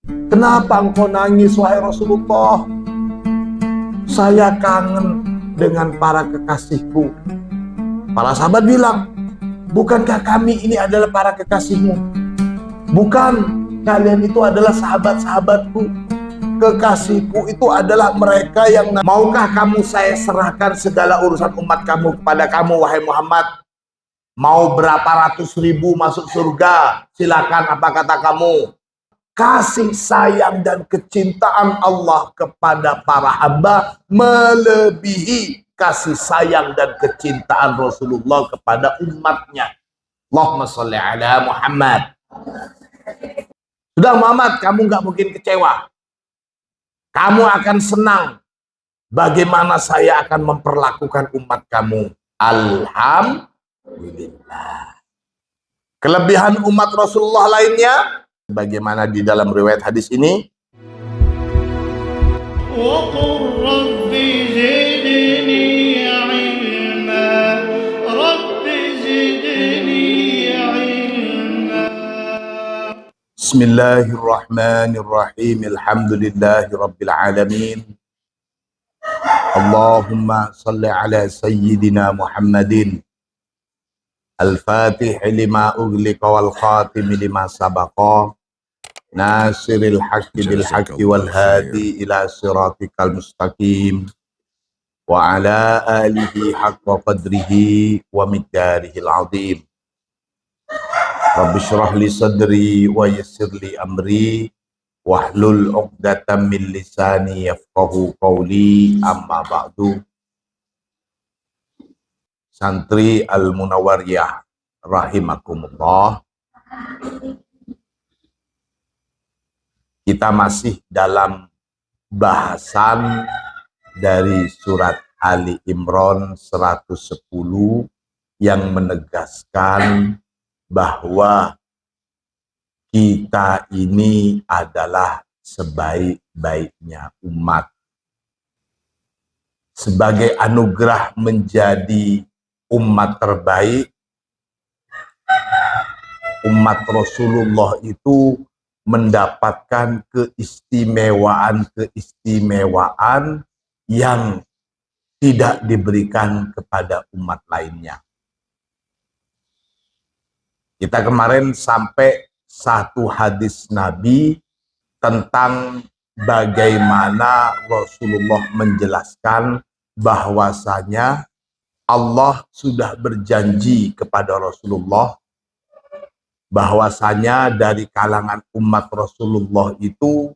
Kenapa engkau nangis wahai Rasulullah? Saya kangen dengan para kekasihku. Para sahabat bilang, bukankah kami ini adalah para kekasihmu? Bukan, kalian itu adalah sahabat-sahabatku. Kekasihku itu adalah mereka yang maukah kamu saya serahkan segala urusan umat kamu kepada kamu wahai Muhammad? Mau berapa ratus ribu masuk surga? Silakan, apa kata kamu? Kasih sayang dan kecintaan Allah kepada para hamba melebihi kasih sayang dan kecintaan Rasulullah kepada umatnya. Allahumma sholli ala Muhammad. Sudah Muhammad, kamu nggak mungkin kecewa. Kamu akan senang bagaimana saya akan memperlakukan umat kamu. Alhamdulillah. Kelebihan umat Rasulullah lainnya, bagaimana di dalam riwayat hadis ini? Bismillahirrahmanirrahim. Alhamdulillahi rabbil alamin. Allahumma salli ala sayyidina Muhammadin al-fatih lima ughliqa wal khatim lima sabaqa nasiril haqqi bil haqqi wal hadi ila siratikal mustaqim wa ala alihi haqqa qadrihi wa miqdarihil azim. Rabbi shrah li sadri wa yassir li amri wahlul 'uqdatam min lisani yafqahu qawli, amma ba'du. Santri Al-Munawwariyah rahimakumullah. Kita masih dalam bahasan dari surat Ali Imran 110 yang menegaskan bahwa kita ini adalah sebaik-baiknya umat. Sebagai anugerah menjadi umat terbaik, umat Rasulullah itu mendapatkan keistimewaan-keistimewaan yang tidak diberikan kepada umat lainnya. Kita kemarin sampai satu hadis Nabi tentang bagaimana Rasulullah menjelaskan bahwasanya Allah sudah berjanji kepada Rasulullah bahwasanya dari kalangan umat Rasulullah itu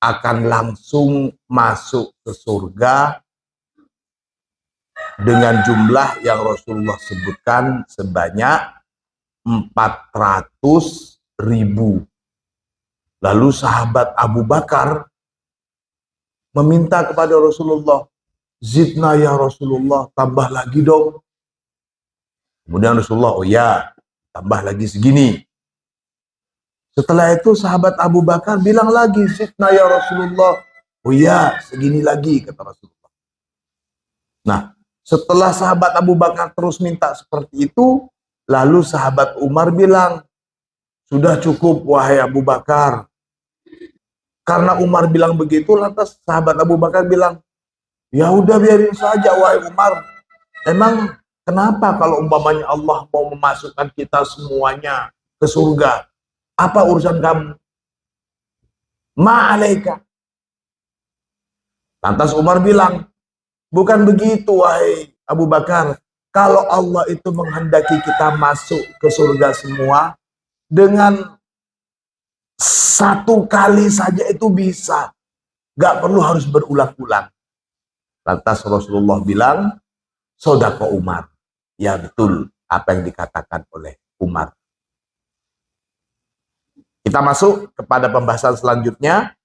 akan langsung masuk ke surga dengan jumlah yang Rasulullah sebutkan sebanyak 400.000. Lalu sahabat Abu Bakar meminta kepada Rasulullah, zidna ya Rasulullah, tambah lagi dong. Kemudian Rasulullah, oh ya, tambah lagi segini. Setelah itu sahabat Abu Bakar bilang lagi, zidna ya Rasulullah, oh ya, segini lagi, kata Rasulullah. Nah, setelah sahabat Abu Bakar terus minta seperti itu, lalu sahabat Umar bilang, sudah cukup wahai Abu Bakar. Karena Umar bilang begitu, lantas sahabat Abu Bakar bilang, ya udah biarin saja wahai Umar. Emang kenapa kalau umpamanya Allah mau memasukkan kita semuanya ke surga? Apa urusan kamu? Ma'alaika. Lantas Umar bilang, bukan begitu wahai Abu Bakar. Kalau Allah itu menghendaki kita masuk ke surga semua, dengan satu kali saja itu bisa. Gak perlu harus berulang-ulang. Lantas Rasulullah bilang, sodaqah Umar. Ya betul apa yang dikatakan oleh Umar. Kita masuk kepada pembahasan selanjutnya.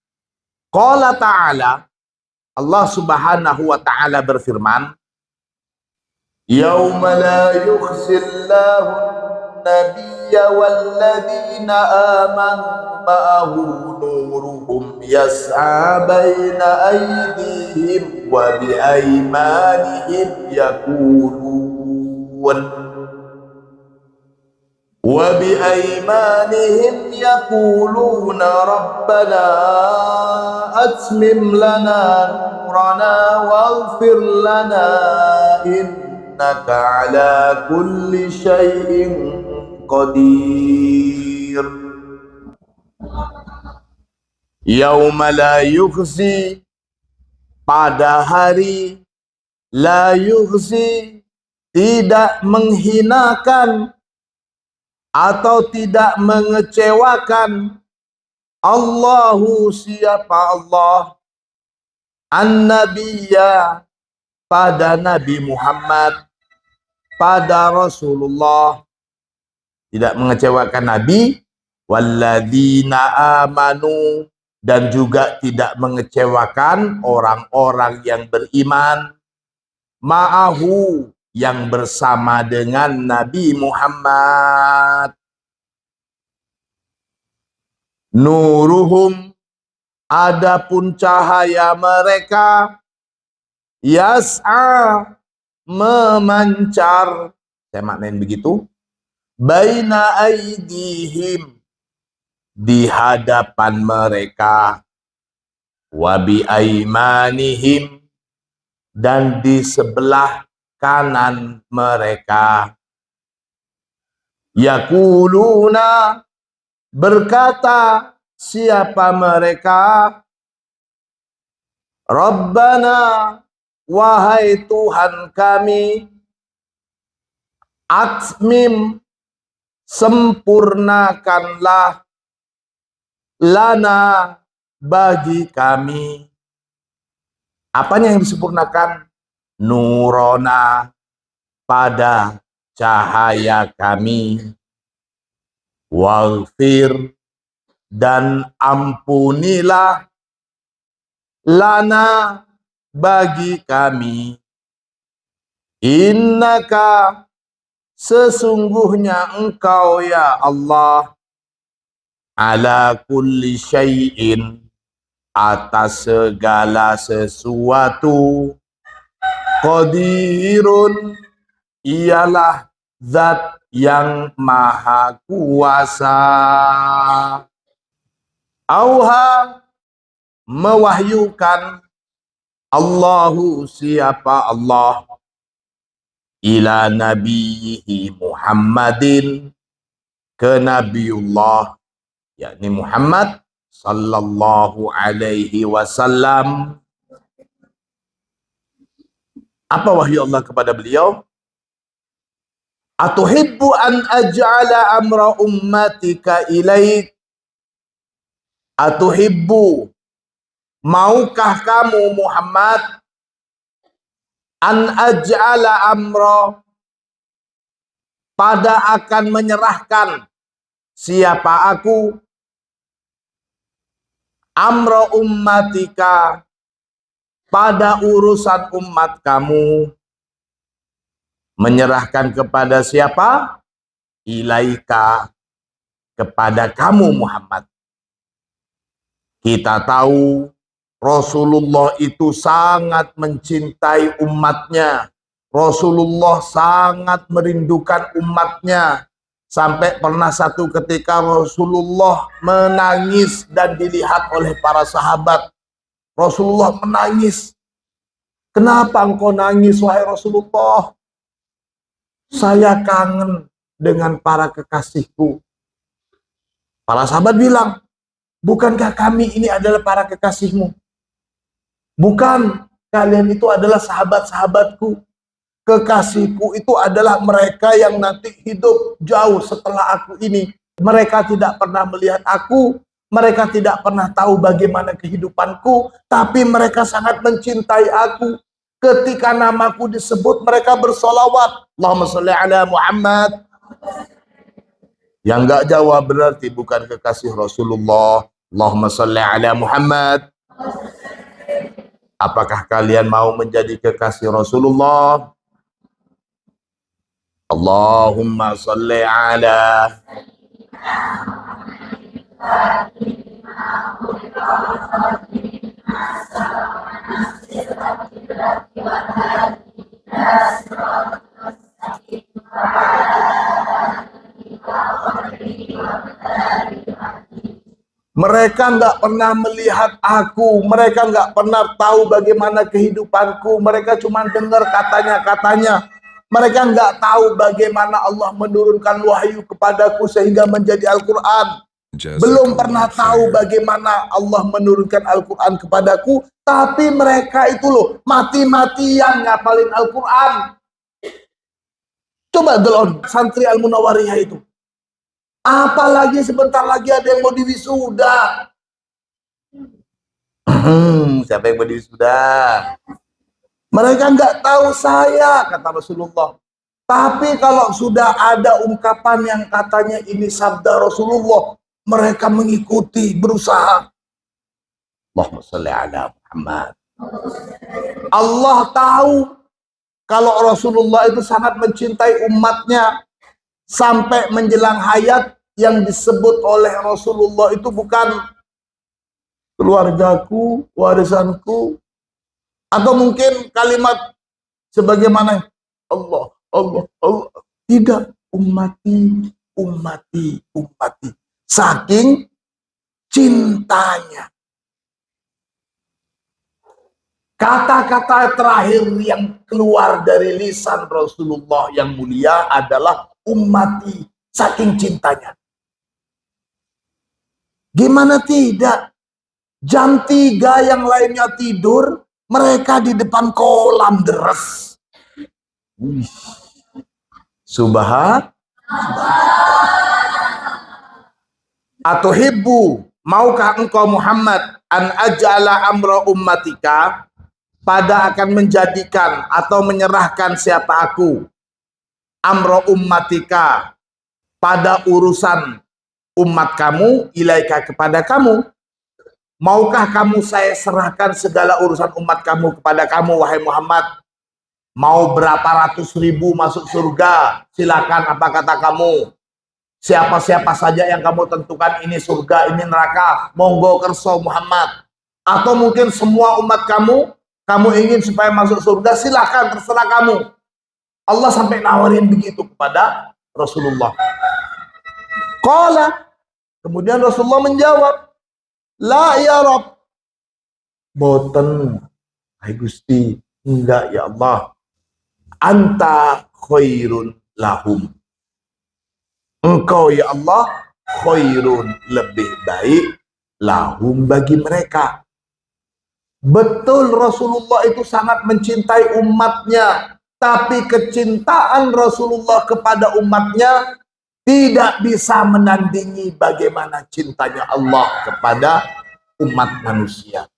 Qala ta'ala, Allah subhanahu wa ta'ala berfirman, Yawma la yukhzillahu nabiyya walladzina amanu ma'ahu nuruhum yas'a baina aydihim wa biaymanihim yaqulun Wa bi aymanihim yaquluna rabbana atmim lana nurana waghfir lana innaka ala kulli syai'in qadir. Yauma la yukhzi, pada hari la yukhzi, tidak menghinakan atau tidak mengecewakan, Allahu, siapa Allah, an-nabiyya, pada Nabi Muhammad, pada Rasulullah, tidak mengecewakan Nabi, walladzina amanu, dan juga tidak mengecewakan orang-orang yang beriman, ma'ahu, yang bersama dengan Nabi Muhammad. Nuruhum, adapun cahaya mereka, yas'a, memancar, saya maknain begitu, baina aidihim, di hadapan mereka, wa bi aimanihim, dan di sebelah kanan mereka. Yaquluna, berkata siapa mereka, Rabbana, wahai Tuhan kami, atmim, sempurnakanlah, lana, bagi kami. Apanya yang disempurnakan? Nurona, pada cahaya kami. Waghfir, dan ampunilah, lana, bagi kami. Innaka, sesungguhnya engkau ya Allah, ala kulli syai'in, atas segala sesuatu, qadirun, ialah zat yang maha kuasa. Auha, mewahyukan, Allahu, siapa Allah, ila nabiyhi Muhammadin, ke Nabiullah, yakni Muhammad sallallahu alaihi wasallam. Apa wahyu Allah kepada beliau? Atuhibbu an aj'ala amra ummatika ilaik. Atuhibbu, maukah kamu Muhammad, an aj'ala amra, pada akan menyerahkan, siapa aku, amra ummatika, pada urusan umat kamu. Menyerahkan kepada siapa? Ilaika, kepada kamu Muhammad. Kita tahu Rasulullah itu sangat mencintai umatnya. Rasulullah sangat merindukan umatnya. Sampai pernah satu ketika Rasulullah menangis dan dilihat oleh para sahabat. Rasulullah menangis. Kenapa engkau nangis, wahai Rasulullah? Saya kangen dengan para kekasihku. Para sahabat bilang, bukankah kami ini adalah para kekasihmu? Bukan, kalian itu adalah sahabat-sahabatku. Kekasihku itu adalah mereka yang nanti hidup jauh setelah aku ini. Mereka tidak pernah melihat aku, mereka tidak pernah tahu bagaimana kehidupanku, tapi mereka sangat mencintai aku. Ketika namaku disebut, mereka bersolawat, Allahumma sholli ala Muhammad. Yang enggak jawab berarti bukan kekasih Rasulullah. Allahumma sholli ala Muhammad. Apakah kalian mau menjadi kekasih Rasulullah? Allahumma sholli ala. Mereka nggak pernah melihat aku, mereka nggak pernah tahu bagaimana kehidupanku, mereka cuma dengar katanya-katanya. Mereka nggak tahu bagaimana Allah menurunkan wahyu kepadaku sehingga menjadi Al-Quran. Belum pernah tahu bagaimana Allah menurunkan Al-Quran kepadaku, tapi mereka itu loh, mati-matian ngapalin Al-Quran. Coba delon santri Al-Munawwariyah itu. Apalagi sebentar lagi ada yang mau diwisuda. Siapa yang mau diwisuda? Mereka nggak tahu saya, kata Rasulullah. Tapi kalau sudah ada ungkapan yang katanya ini sabda Rasulullah, mereka mengikuti, berusaha. Allahumma sholli ala Muhammad. Allah tahu kalau Rasulullah itu sangat mencintai umatnya. Sampai menjelang hayat yang disebut oleh Rasulullah itu bukan keluargaku, warisanku, atau mungkin kalimat sebagaimana Allah, Allah, Allah. Tidak, ummati, ummati, ummati. Saking cintanya. Kata-kata terakhir yang keluar dari lisan Rasulullah yang mulia adalah ummati, saking cintanya. Gimana tidak? Jam 3 yang lainnya tidur, mereka di depan kolam deres. Subhan. Atuhibbu, maukah engkau Muhammad an aj'ala amra ummatika, pada akan menjadikan atau menyerahkan siapa aku, amro ummatika, pada urusan umat kamu, ilaika, kepada kamu. Maukah kamu saya serahkan segala urusan umat kamu kepada kamu, wahai Muhammad? Mau berapa ratus ribu masuk surga, silakan, apa kata kamu? Siapa-siapa saja yang kamu tentukan, ini surga, ini neraka, monggo kerso Muhammad. Atau mungkin semua umat kamu ingin supaya masuk surga, silakan, terserah kamu. Allah sampai nawarin begitu kepada Rasulullah. Qala, kemudian Rasulullah menjawab, la ya Rabb, boten, hai Gusti, enggak ya Allah, anta khairun lahum, engkau ya Allah khairun, lebih baik, lahum, bagi mereka. Betul, Rasulullah itu sangat mencintai umatnya, tapi kecintaan Rasulullah kepada umatnya tidak bisa menandingi bagaimana cintanya Allah kepada umat manusia.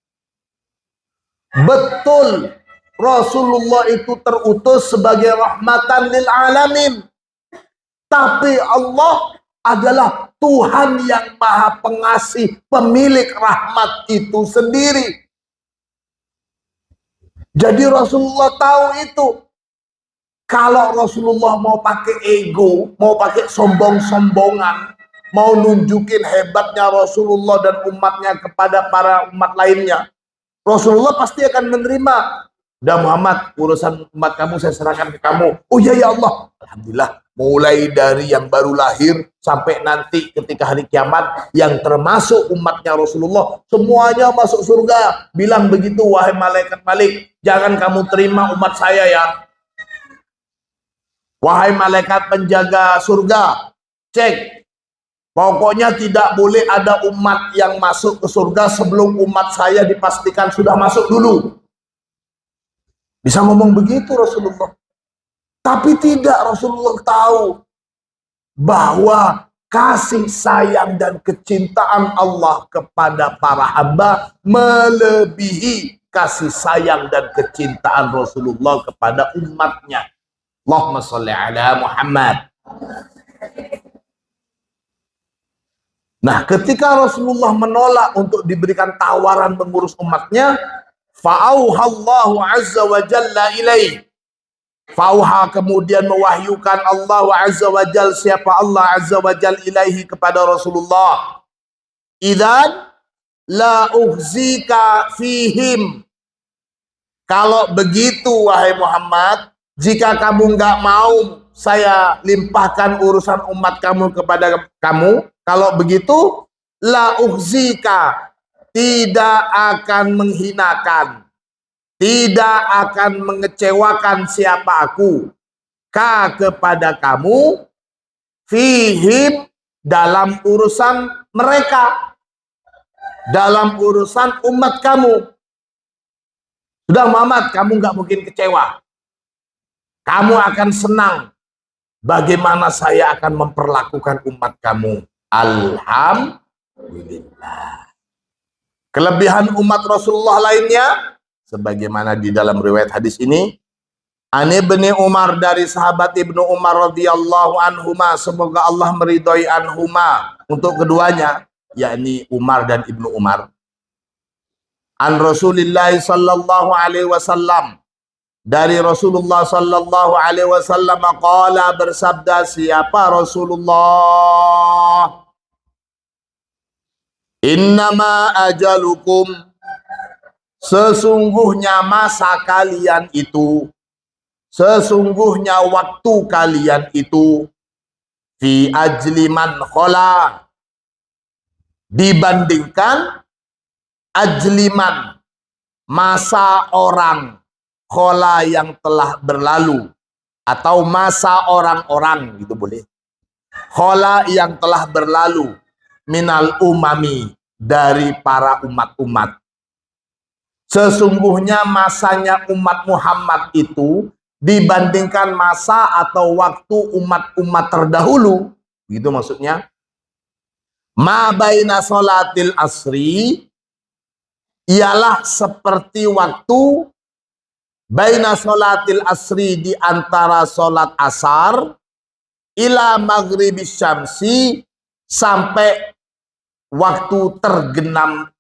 Betul, Rasulullah itu terutus sebagai rahmatan lil alamin, tapi Allah adalah Tuhan yang maha pengasih, pemilik rahmat itu sendiri. Jadi Rasulullah tahu itu. Kalau Rasulullah mau pakai ego, mau pakai sombong-sombongan, mau nunjukin hebatnya Rasulullah dan umatnya kepada para umat lainnya, Rasulullah pasti akan menerima. Udah Muhammad, urusan umat kamu saya serahkan ke kamu. Oh iya ya Allah, alhamdulillah. Mulai dari yang baru lahir sampai nanti ketika hari kiamat, yang termasuk umatnya Rasulullah, semuanya masuk surga. Bilang begitu, wahai malaikat Malik, jangan kamu terima umat saya ya. Wahai malaikat penjaga surga, cek, pokoknya tidak boleh ada umat yang masuk ke surga sebelum umat saya dipastikan sudah masuk dulu. Bisa ngomong begitu Rasulullah. Tapi tidak, Rasulullah tahu bahwa kasih sayang dan kecintaan Allah kepada para hamba melebihi kasih sayang dan kecintaan Rasulullah kepada umatnya. Allahumma sholli ala Muhammad. Nah, ketika Rasulullah menolak untuk diberikan tawaran mengurus umatnya, fa'auhallahu azza wa jalla ilaih. Fauha, kemudian mewahyukan Allah azza wa jalla, siapa Allah azza wa jalla, ilaihi, kepada Rasulullah. Idzan la ukhzika fihim. Kalau begitu wahai Muhammad, jika kamu nggak mau saya limpahkan urusan umat kamu kepada kamu, kalau begitu la uhzika, tidak akan menghinakan, tidak akan mengecewakan siapa aku, kepada kamu, fihim, dalam urusan mereka, dalam urusan umat kamu. Sudah Muhammad, kamu nggak mungkin kecewa. Kamu akan senang bagaimana saya akan memperlakukan umat kamu. Alhamdulillah. Kelebihan umat Rasulullah lainnya, sebagaimana di dalam riwayat hadis ini, An Ibni Umar, dari sahabat Ibnu Umar radhiyallahu anhuma, semoga Allah meridhoi anhuma untuk keduanya, yakni Umar dan Ibnu Umar. An Rasulillah sallallahu alaihi wasallam, dari Rasulullah sallallahu alaihi wasallam, qala, bersabda siapa Rasulullah, innama ajalukum, sesungguhnya masa kalian itu, sesungguhnya waktu kalian itu, fi ajli man khola, dibandingkan ajliman, masa orang, khola yang telah berlalu, atau masa orang-orang, gitu boleh. Khola yang telah berlalu, minal umami, dari para umat-umat. Sesungguhnya masanya umat Muhammad itu dibandingkan masa atau waktu umat-umat terdahulu, gitu maksudnya. Ma baina sholatil asri, ialah seperti waktu baina sholatil asri, di antara sholat asar, ila maghribis syamsi, sampai waktu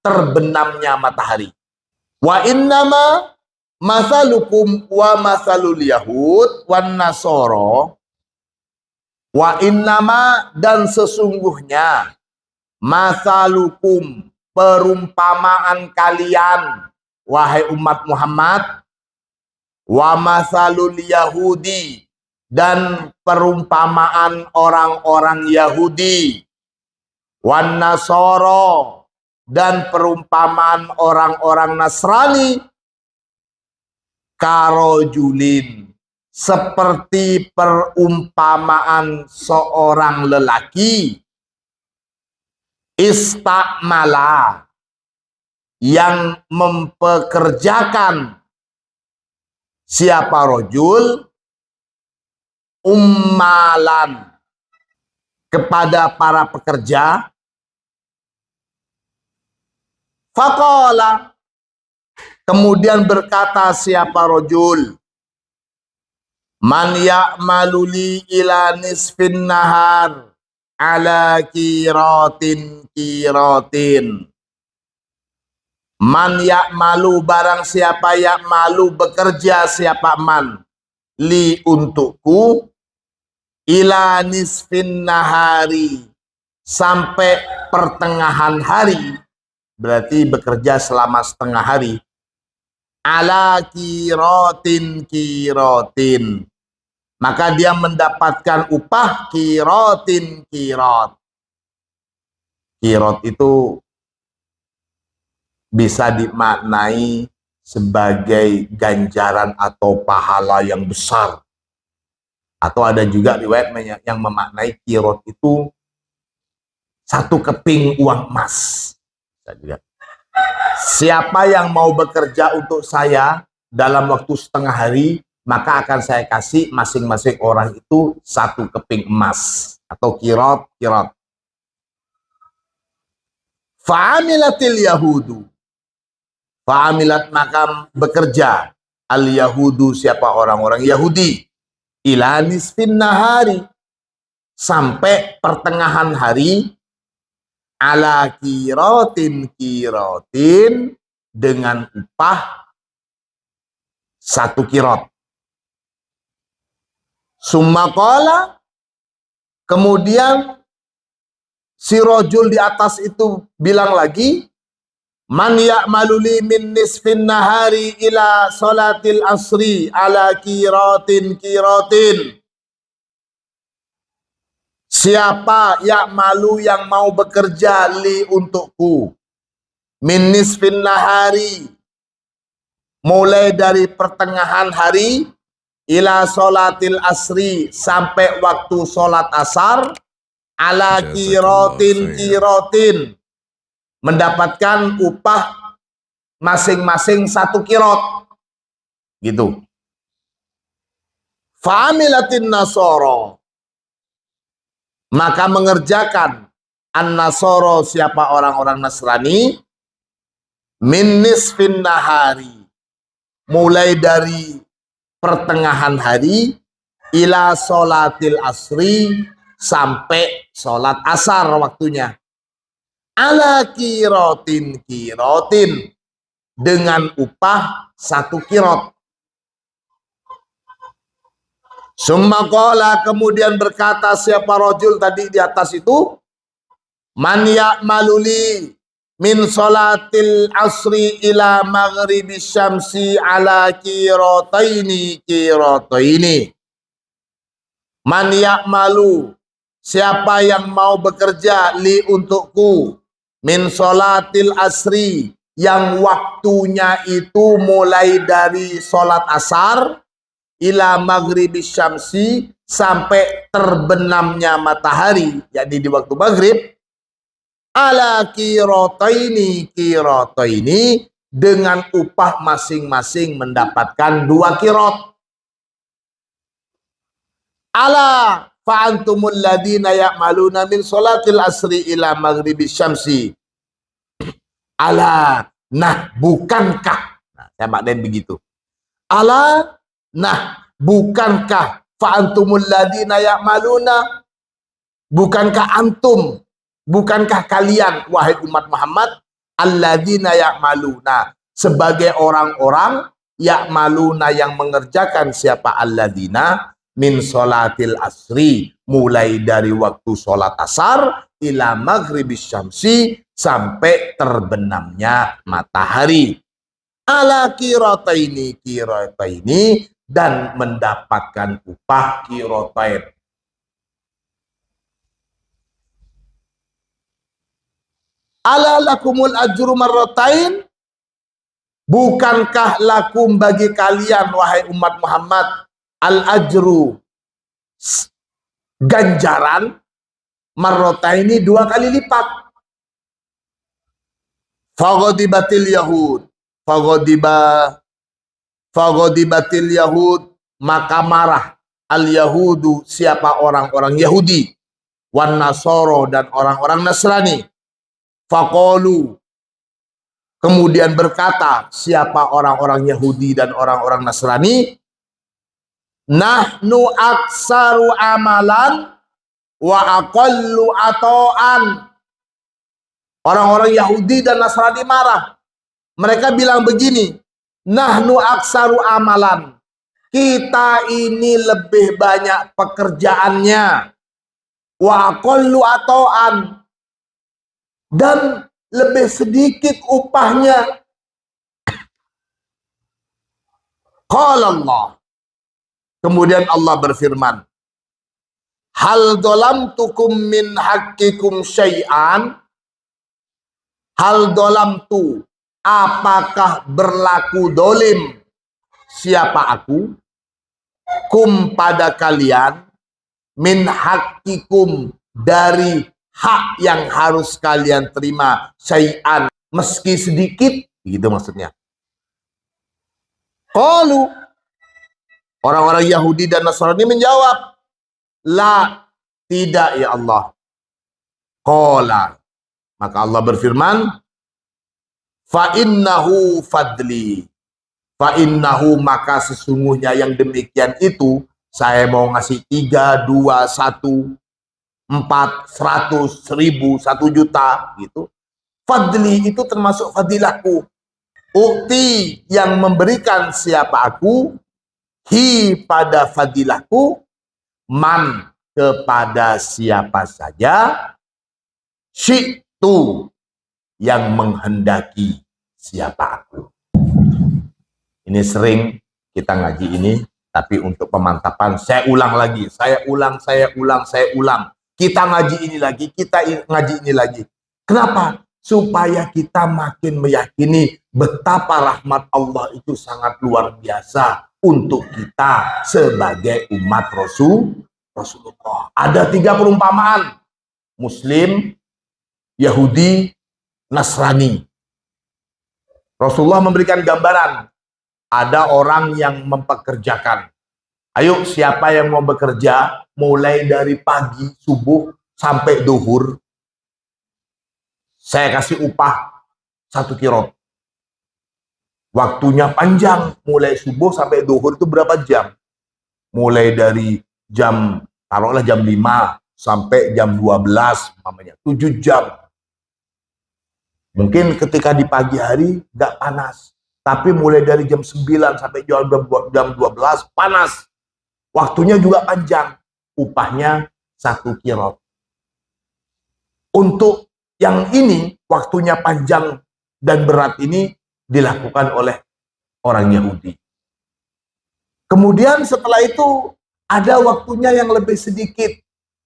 terbenamnya matahari. Wa innama masalukum wa masalul yahud wan nasoro, wa innama, dan sesungguhnya, masalukum, perumpamaan kalian wahai umat Muhammad, wa masalul yahudi, dan perumpamaan orang-orang Yahudi, wan nasoro, dan perumpamaan orang-orang Nasrani, karojulin, seperti perumpamaan seorang lelaki, istakmala, yang mempekerjakan, siapa rojul, ummalan, kepada para pekerja. Faqala, kemudian berkata siapa rojul, man ya'malu li ila nisfin nahar ala kiratin kiratin. Man ya'malu, barang siapa ya'malu, bekerja siapa man, li, untukku, ila nisfin nahari, sampai pertengahan hari, berarti bekerja selama setengah hari, ala kiratin kiratin, maka dia mendapatkan upah kiratin kirat. Kirat itu bisa dimaknai sebagai ganjaran atau pahala yang besar. Atau ada juga riwayat yang memaknai kirot itu satu keping uang emas. Siapa yang mau bekerja untuk saya dalam waktu setengah hari, maka akan saya kasih masing-masing orang itu satu keping emas atau kirot. Fa'amilatil yahudu, fa'amilat, maka bekerja, al yahudu, siapa orang-orang Yahudi, ila nisfin nahari, sampai pertengahan hari, ala kiratin kiratin, dengan upah satu kirot. Summa qala, kemudian si rojul di atas itu bilang lagi, man ya'malu li min nisfin nahari ila salatil asri ala kiratin kiratin. Siapa ya'malu yang mau bekerja li untukku, min nisfin nahari, mulai dari pertengahan hari, ila sholatil asri, sampai waktu sholat asar, ala kirotin, mendapatkan upah masing-masing 1 kirot, gitu. Fa'amilatin nasoro, maka mengerjakan an-nasoro, siapa orang-orang Nasrani, min nisfin nahari, mulai dari pertengahan hari, ila sholatil asri, sampai sholat asar waktunya, ala kirotin, dengan upah 1 kirot. Summa qala, kemudian berkata siapa rajul tadi di atas itu, man ya'maluli min sholatil asri ila maghribis syamsi ala kirotaini. Man ya'malu, siapa yang mau bekerja li untukku, min sholatil asri, yang waktunya itu mulai dari sholat asar, ila maghribis syamsi, sampai terbenamnya matahari, yakni di waktu maghrib, ala kirotaini, dengan upah masing-masing mendapatkan 2 kirot. Ala fa'antumul ladina ya'maluna min sholatil asri ila maghribis syamsi. Ala, nah bukankah, nah, saya maknain begitu. Ala, nah bukankah, fa'antumul ladina ya'maluna, bukankah antum, bukankah kalian wahai umat Muhammad, alladzina ya'maluna, sebagai orang-orang ya'maluna yang mengerjakan, siapa alladzina, min sholatil asri, mulai dari waktu sholat asar, ila maghribis syamsi, sampai terbenamnya matahari, ala kirotaini, dan mendapatkan upah kirotain. Ala lakumul ajru marratain, bukankah lakum bagi kalian wahai umat Muhammad, al ajru, ganjaran, marratain, 2 kali lipat. Faghadibatil yahud, faghadibatil yahud, maka marah al yahudu, siapa orang-orang Yahudi, wan nasoro, dan orang-orang Nasrani. Faqalu, kemudian berkata siapa orang-orang Yahudi dan orang-orang Nasrani, nahnu aksaru amalan wa aqallu ato'an. Orang-orang Yahudi dan Nasrani marah. Mereka bilang begini, nahnu aksaru amalan, kita ini lebih banyak pekerjaannya, wa aqallu ato'an, dan lebih sedikit upahnya. Qala Allah, kemudian Allah berfirman, hal dolamtukum min haqqikum syai'an, hal dolamtu, apakah berlaku dolim siapa aku, kum pada kalian, min haqqikum, dari hak yang harus kalian terima, syai'an, meski sedikit, gitu maksudnya. Qalu, orang-orang Yahudi dan Nasrani menjawab, la, tidak ya Allah. Qala, maka Allah berfirman, fa innahu fadli, fa innahu, maka sesungguhnya yang demikian itu, saya mau ngasih 3, 2, 1, 4, 100, 1000, 1 juta, gitu. Fadli itu termasuk fadilahku. Ukti, yang memberikan siapa aku, hi, pada fadilahku, man, kepada siapa saja, syi'tu, yang menghendaki siapa aku. Ini sering kita ngaji ini, tapi untuk pemantapan saya ulang lagi, saya ulang. kita ngaji ini lagi, kita ngaji ini lagi. Kenapa? Supaya kita makin meyakini betapa rahmat Allah itu sangat luar biasa untuk kita sebagai umat Rasulullah. Ada 3 perumpamaan. Muslim, Yahudi, Nasrani. Rasulullah memberikan gambaran. Ada orang yang mempekerjakan. Ayo, siapa yang mau bekerja mulai dari pagi, subuh, sampai duhur, saya kasih upah 1 kirot. Waktunya panjang, mulai subuh sampai duhur itu berapa jam? Mulai dari jam, taruhlah jam 5 sampai jam 12, namanya 7 jam. Mungkin ketika di pagi hari nggak panas, tapi mulai dari jam 9 sampai jam 12 panas. Waktunya juga panjang, upahnya 1 kirot. Untuk yang ini, waktunya panjang dan berat ini dilakukan oleh orang Yahudi. Kemudian setelah itu ada waktunya yang lebih sedikit,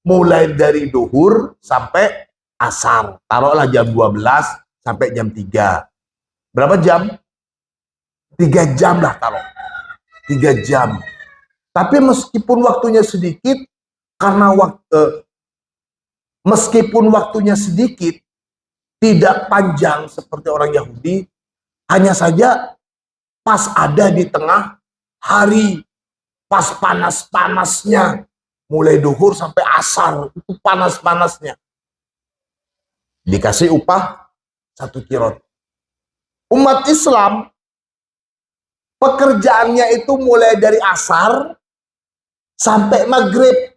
mulai dari duhur sampai asar. Taruhlah jam 12 sampai jam 3. Berapa jam? 3 jam lah taruh. 3 jam. Tapi meskipun waktunya sedikit, karena meskipun waktunya sedikit, tidak panjang seperti orang Yahudi, hanya saja pas ada di tengah hari, pas panas-panasnya, mulai duhur sampai asar, itu panas-panasnya. Dikasih upah 1 kirot. Umat Islam, pekerjaannya itu mulai dari asar sampai maghrib.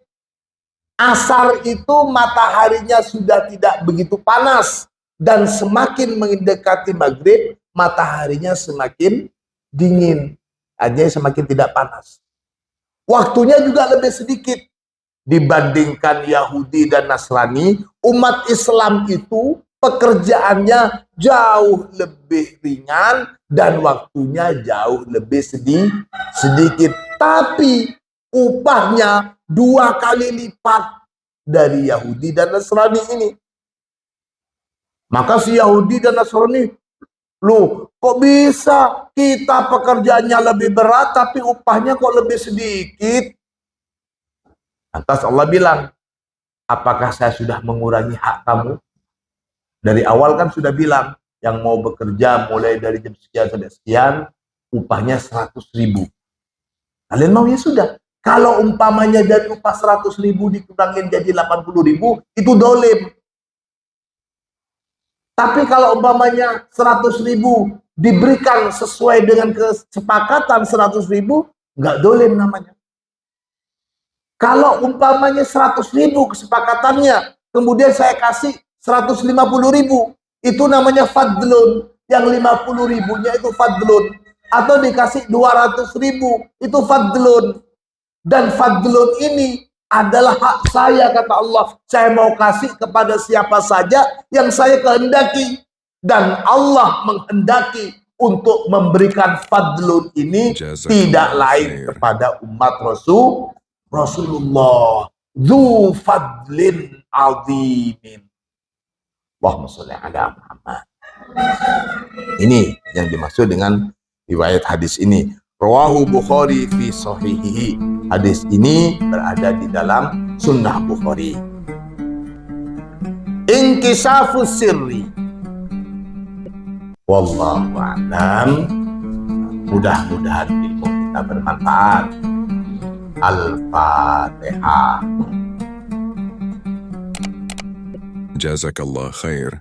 Asar itu mataharinya sudah tidak begitu panas, dan semakin mendekati maghrib, mataharinya semakin dingin, artinya semakin tidak panas. Waktunya juga lebih sedikit dibandingkan Yahudi dan Nasrani. Umat Islam itu pekerjaannya jauh lebih ringan dan waktunya jauh lebih sedikit, tapi upahnya 2 kali lipat dari Yahudi dan Nasrani ini. Maka si Yahudi dan Nasrani, loh, kok bisa kita pekerjaannya lebih berat tapi upahnya kok lebih sedikit? Lantas Allah bilang, apakah saya sudah mengurangi hak kamu? Dari awal kan sudah bilang, yang mau bekerja mulai dari jam sekian sampai sekian, upahnya 100.000. Kalian mau? Ya sudah. Kalau umpamanya dari upah 100.000 dikurangin jadi 80.000, itu dolim. Tapi kalau umpamanya 100.000 diberikan sesuai dengan kesepakatan 100.000, nggak dolim namanya. Kalau umpamanya 100.000 kesepakatannya, kemudian saya kasih 150.000, itu namanya fadlun. Yang 50.000-nya itu fadlun. Atau dikasih 200.000, itu fadlun. Dan fadlun ini adalah hak saya, kata Allah. Saya mau kasih kepada siapa saja yang saya kehendaki. Dan Allah menghendaki untuk memberikan fadlun ini tidak lain kepada umat Rasulullah. Dzu fadlin azimin. Allahumma sholli ala Muhammad. Ini yang dimaksud dengan riwayat hadis ini. Rawahu Bukhari fi sahihihi. Hadis ini berada di dalam Sunnah Bukhari. Inkishafus sirri. Wallahu a'lam. Mudah-mudahan ilmu kita bermanfaat. Al-Fatihah. Jazakallah khair.